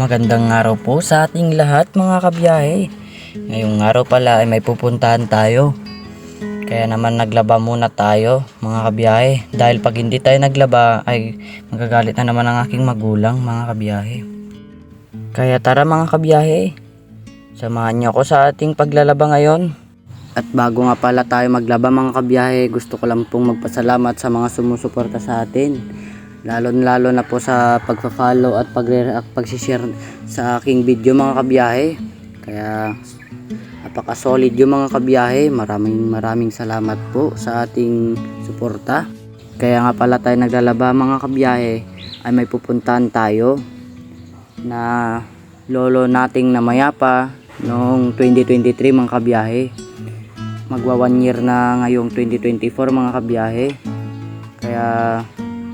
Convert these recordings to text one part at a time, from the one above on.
Magandang araw po sa ating lahat mga kabiyahe. Ngayong araw pala ay may pupuntahan tayo. Kaya naman naglaba muna tayo mga kabiyahe. Dahil pag hindi tayo naglaba ay magagalit na naman ang aking magulang mga kabiyahe. Kaya tara mga kabiyahe, samahan niyo ako sa ating paglalaba ngayon. At bago nga pala tayo maglaba mga kabiyahe, gusto ko lang pong magpasalamat sa mga sumusuporta sa atin. Lalo na po sa pagpa-follow at pag-share sa aking video mga kabiyahe. Kaya napaka-solid yung mga kabiyahe. Maraming salamat po sa ating suporta. Kaya nga pala tayo naglalaba mga kabiyahe ay may pupuntahan tayo na lolo nating namayapa noong 2023 mga kabiyahe. Magwa 1 year na ngayong 2024 mga kabiyahe. Kaya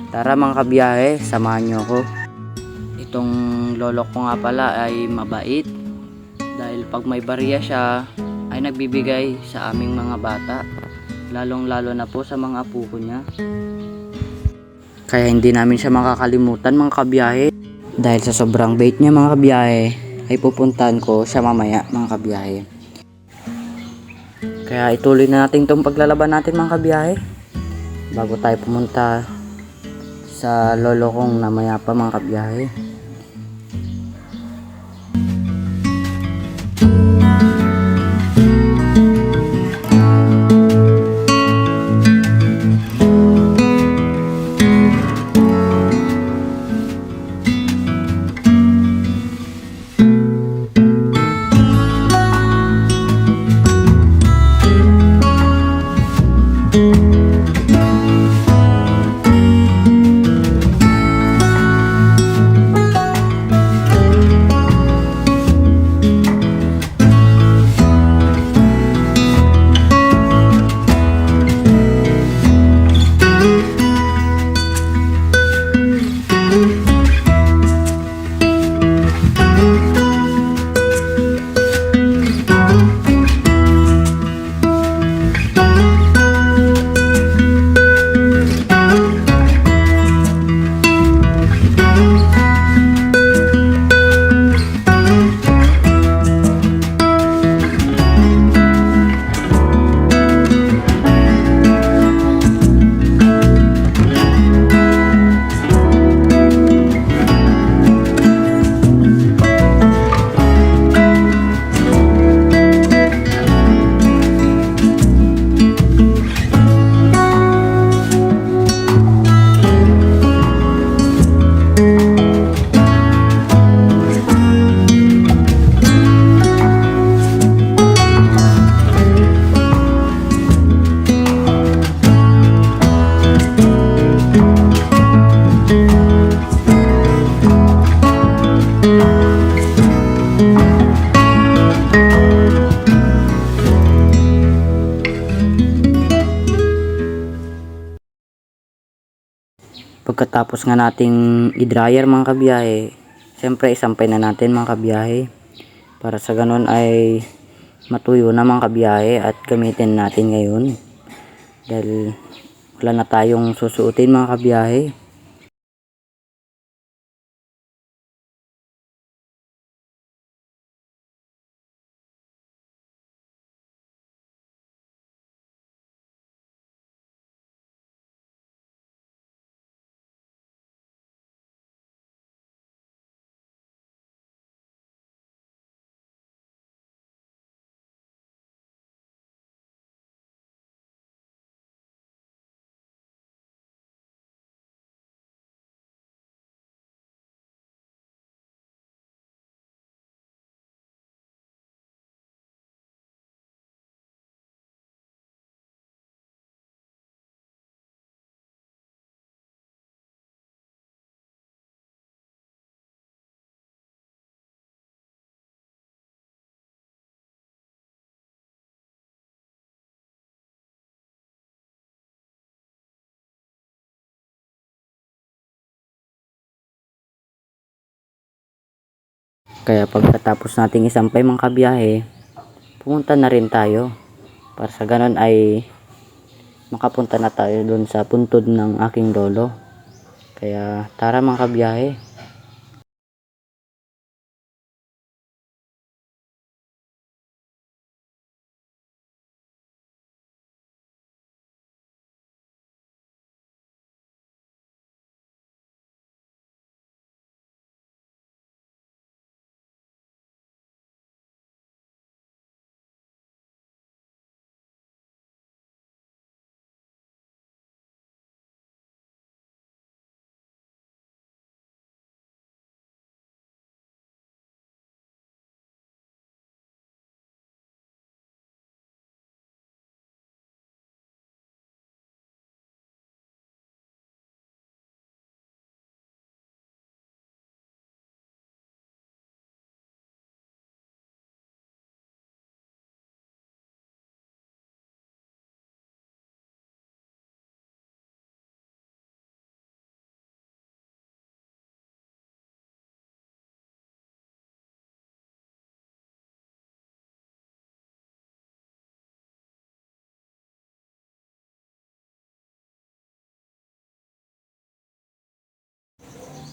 tara mga kabiyahe, samahan nyo ako. Itong lolo ko nga pala ay mabait. Dahil pag may barya siya, ay nagbibigay sa aming mga bata. Lalong lalo na po sa mga apo ko niya. Kaya hindi namin siya makakalimutan mga kabiyahe. Dahil sa sobrang bait niya mga kabiyahe, ay pupuntahan ko siya mamaya mga kabiyahe. Kaya ituloy na natin itong paglalaban natin mga kabiyahe. Bago tayo pumunta sa lolo kong namayapa mga kabiyahe. Pagkatapos nga nating i-dryer mga kabiyahe, siyempre isampay na natin mga kabiyahe para sa ganun ay matuyo na mga kabiyahe at gamitin natin ngayon dahil wala na tayong susuotin mga kabiyahe. Kaya pagkatapos nating isampay mga kabiyahe, pumunta na rin tayo para sa ganun ay makapunta na tayo dun sa puntod ng aking lolo. Kaya tara mga kabiyahe.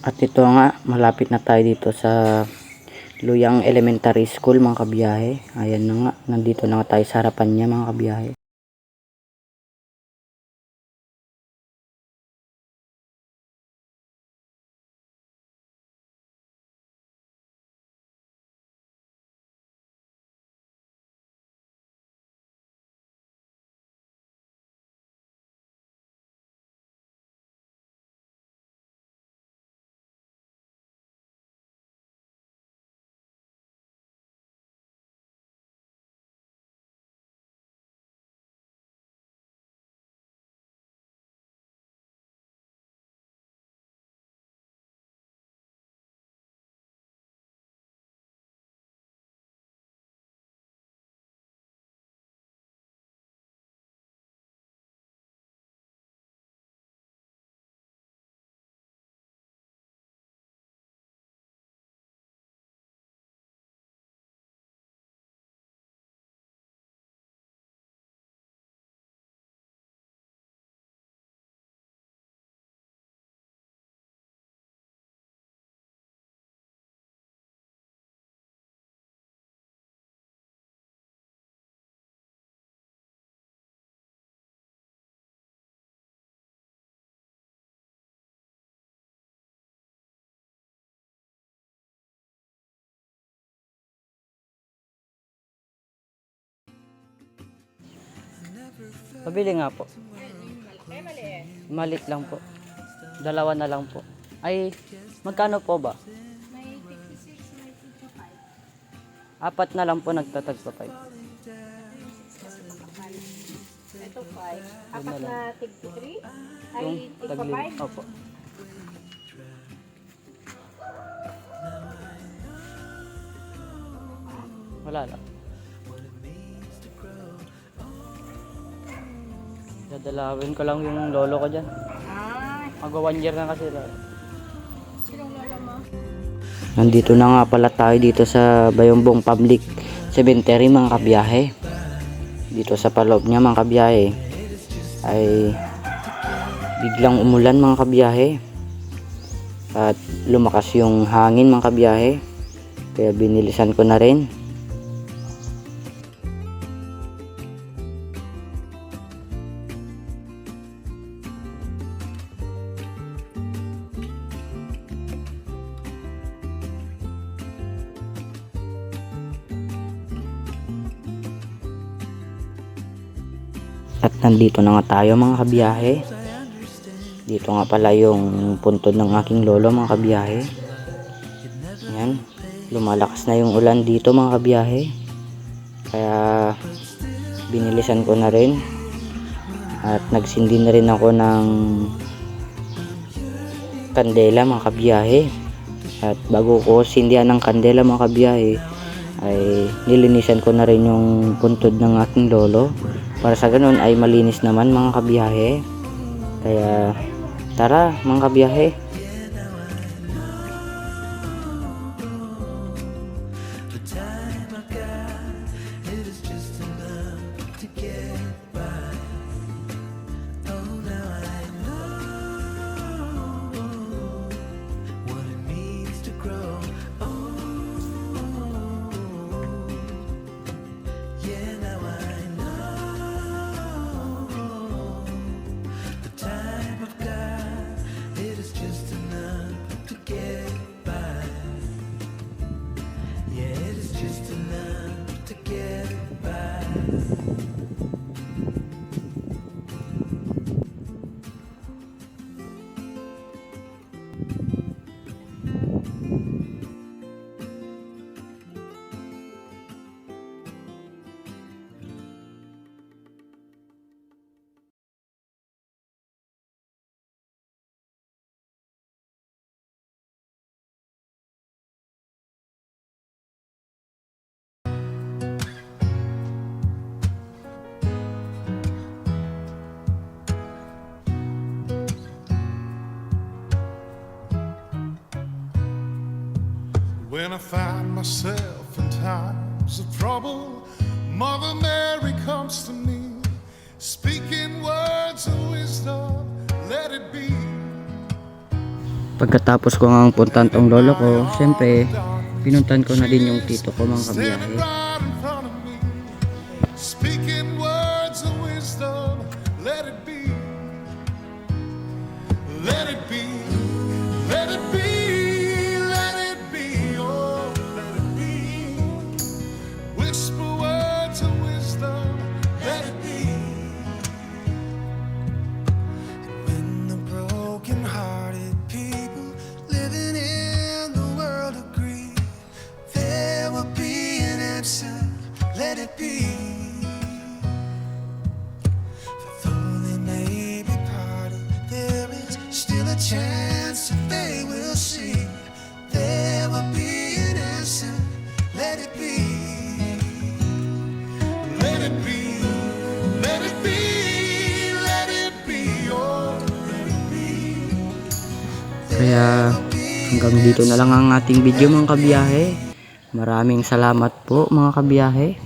At ito nga, malapit na tayo dito sa Luyang Elementary School mga kabiyahe. Ayan na nga, nandito na nga tayo sa harapan niya mga kabiyahe. Pabili nga po. Maliit lang po. Dalawa na lang po. Ay, magkano po ba? May 56, may 55. Apat na lang po nagtatagpa 5. Ito 5. Apat na tig 3? Ay, Yung tig tagli. 5? Opo. Wala lang. Dadalawin ko lang yung lolo ko dyan. Ah, Mag 1 year na kasi. sinong lola mo? Nandito na nga pala tayo dito sa Bayumbong Public Cemetery mga kabiyahe. Dito sa paloob niya mga kabiyahe ay biglang umulan mga kabiyahe. At lumakas yung hangin mga kabiyahe. Kaya binilisan ko na rin. At nandito na nga tayo mga kabiyahe. Dito nga pala yung puntod ng aking lolo mga kabiyahe. Yan. Lumalakas na yung ulan dito mga kabiyahe. Kaya binilisan ko na rin. At nagsindi na rin ako ng kandela mga kabiyahe. At bago ko sindihan ng kandela mga kabiyahe ay nilinisan ko na rin yung puntod ng aking lolo. Para sa ganun ay malinis naman mga kabiyahe. Kaya tara mga kabiyahe. When I find myself in times of trouble, Mother Mary comes to me, speaking words of wisdom, let it be. Pagkatapos ko nga puntahan tong lolo ko, syempre, pinuntan ko na din yung tito ko mga kabiyahe. Standing right in front of me, speaking words of wisdom. Let it be, let it be, let it be, let it be, oh, let it be. Whisper words of wisdom. Let it be. When the broken-hearted people living in the world agree, there will be an answer. Let it be. For though they may be parted, there is still a chance that they will see. There will be an answer. Let it be. Let it be. Let it be. Let it be. Oh, let it be. Kaya hanggang dito na lang ang ating video mga kabiyahe. Maraming salamat po mga kabiyahe.